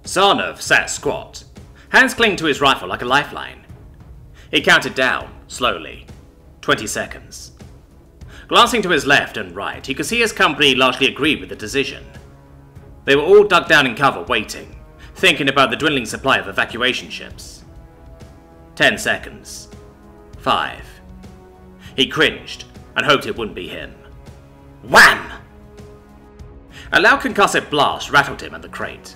Zarnov sat squat, hands clinging to his rifle like a lifeline. He counted down, slowly. 20 seconds. Glancing to his left and right, he could see his company largely agreed with the decision. They were all dug down in cover, waiting, thinking about the dwindling supply of evacuation ships. 10 seconds. 5. He cringed and hoped it wouldn't be him. Wham! A loud concussive blast rattled him at the crate.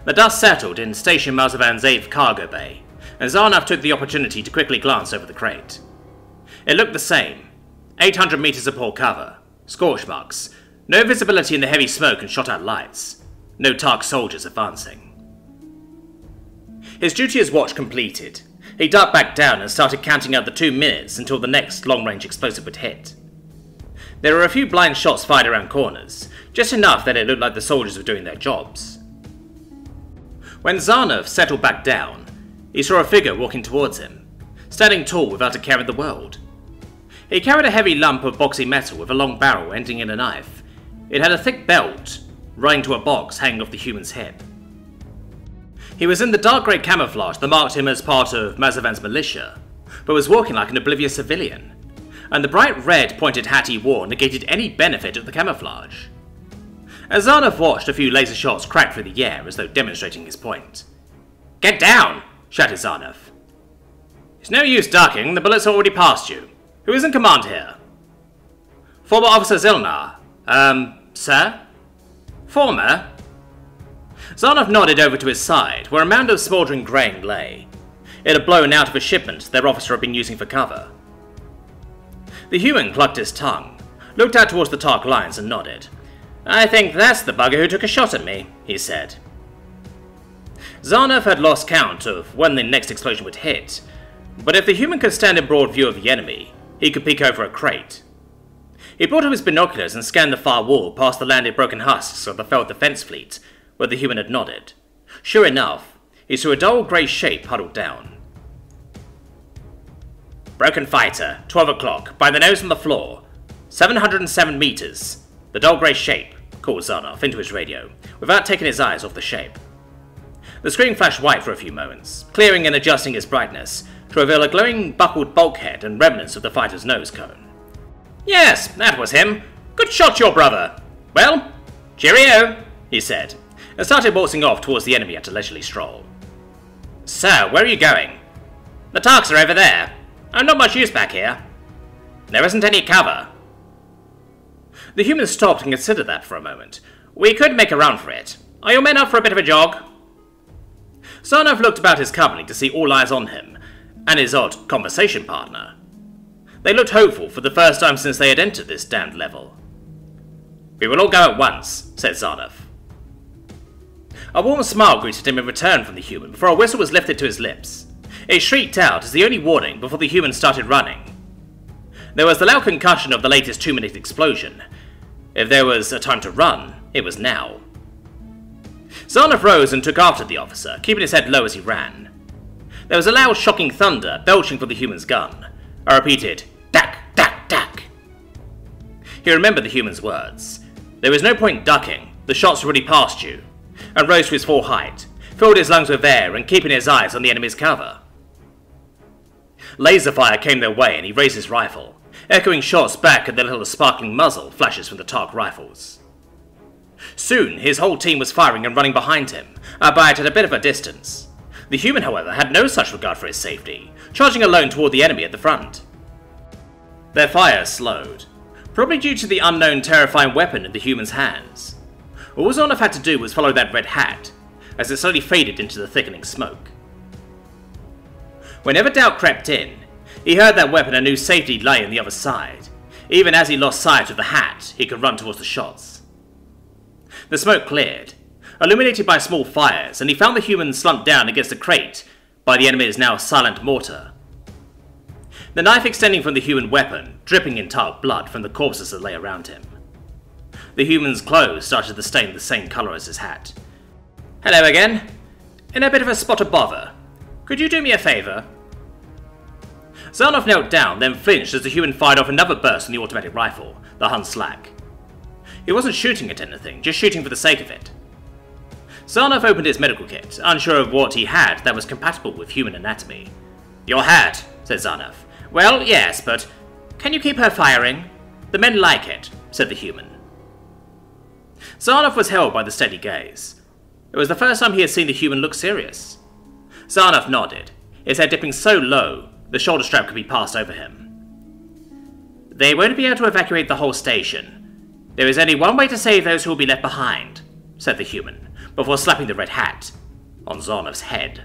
The dust settled in Station Mazavan's 8th cargo bay, and Zarnov took the opportunity to quickly glance over the crate. It looked the same. 800 meters of poor cover, scorch marks, no visibility in the heavy smoke and shot-out lights, no Tark soldiers advancing. His duty as watch completed, he ducked back down and started counting out the 2 minutes until the next long-range explosive would hit. There were a few blind shots fired around corners, just enough that it looked like the soldiers were doing their jobs. When Zarnov settled back down, he saw a figure walking towards him, standing tall without a care in the world. He carried a heavy lump of boxy metal with a long barrel ending in a knife. It had a thick belt running to a box hanging off the human's hip. He was in the dark grey camouflage that marked him as part of Mazavan's militia, but was walking like an oblivious civilian, and the bright red pointed hat he wore negated any benefit of the camouflage. As Zarnov watched, a few laser shots cracked through the air as though demonstrating his point. "Get down!" shouted Zarnov. "It's no use ducking, the bullets are already past you. Who is in command here?" "Former Officer Zilnar. Sir?" "Former?" Zarnov nodded over to his side, where a mound of smouldering grain lay. It had blown out of a shipment their officer had been using for cover. The human clucked his tongue, looked out towards the Tark lines and nodded. "I think that's the bugger who took a shot at me," he said. Zarnov had lost count of when the next explosion would hit, but if the human could stand in broad view of the enemy, he could peek over a crate. He brought up his binoculars and scanned the far wall past the landed broken husks of the felled defense fleet, where the human had nodded. Sure enough, he saw a dull grey shape huddled down. "Broken fighter, 12 o'clock, by the nose on the floor, 707 meters. The dull grey shape," called Zarnov into his radio, without taking his eyes off the shape. The screen flashed white for a few moments, clearing and adjusting its brightness to reveal a glowing buckled bulkhead and remnants of the fighter's nose cone. "Yes, that was him. Good shot, your brother. Well, cheerio," he said, and started waltzing off towards the enemy at a leisurely stroll. "So, where are you going?" "The Tarks are over there. I'm not much use back here." "There isn't any cover." The human stopped and considered that for a moment. "We could make a run for it. Are your men up for a bit of a jog?" Zarnov looked about his company to see all eyes on him, and his odd conversation partner. They looked hopeful for the first time since they had entered this damned level. "We will all go at once," said Zarnov. A warm smile greeted him in return from the human before a whistle was lifted to his lips. It shrieked out as the only warning before the human started running. There was the loud concussion of the latest 2-minute explosion. If there was a time to run, it was now. Zarnov rose and took after the officer, keeping his head low as he ran. There was a loud shocking thunder belching from the human's gun. A repeated "dak, dak, dak." He remembered the human's words. There was no point ducking, the shots were already past you, and rose to his full height, filled his lungs with air and keeping his eyes on the enemy's cover. Laser fire came their way and he raised his rifle, echoing shots back at the little sparkling muzzle flashes from the Tark rifles. Soon, his whole team was firing and running behind him, albeit at a bit of a distance. The human, however, had no such regard for his safety, charging alone toward the enemy at the front. Their fire slowed, probably due to the unknown terrifying weapon in the human's hands. All Zarnov had to do was follow that red hat, as it slowly faded into the thickening smoke. Whenever doubt crept in, he heard that weapon and knew safety lay on the other side. Even as he lost sight of the hat, he could run towards the shots. The smoke cleared, illuminated by small fires, and he found the human slumped down against a crate by the enemy's now silent mortar. The knife extending from the human weapon, dripping in Tark blood from the corpses that lay around him. The human's clothes started to stain the same colour as his hat. "Hello again. In a bit of a spot of bother. Could you do me a favour?" Zarnov knelt down, then flinched as the human fired off another burst from the automatic rifle, the Hun slack. He wasn't shooting at anything, just shooting for the sake of it. Zarnov opened his medical kit, unsure of what he had that was compatible with human anatomy. "Your hat," said Zarnov. "Well, yes, but can you keep her firing? The men like it," said the human. Zarnov was held by the steady gaze. It was the first time he had seen the human look serious. Zarnov nodded, his head dipping so low the shoulder strap could be passed over him. "They won't be able to evacuate the whole station. There is only one way to save those who will be left behind," said the human, before slapping the red hat on Zarnov's head.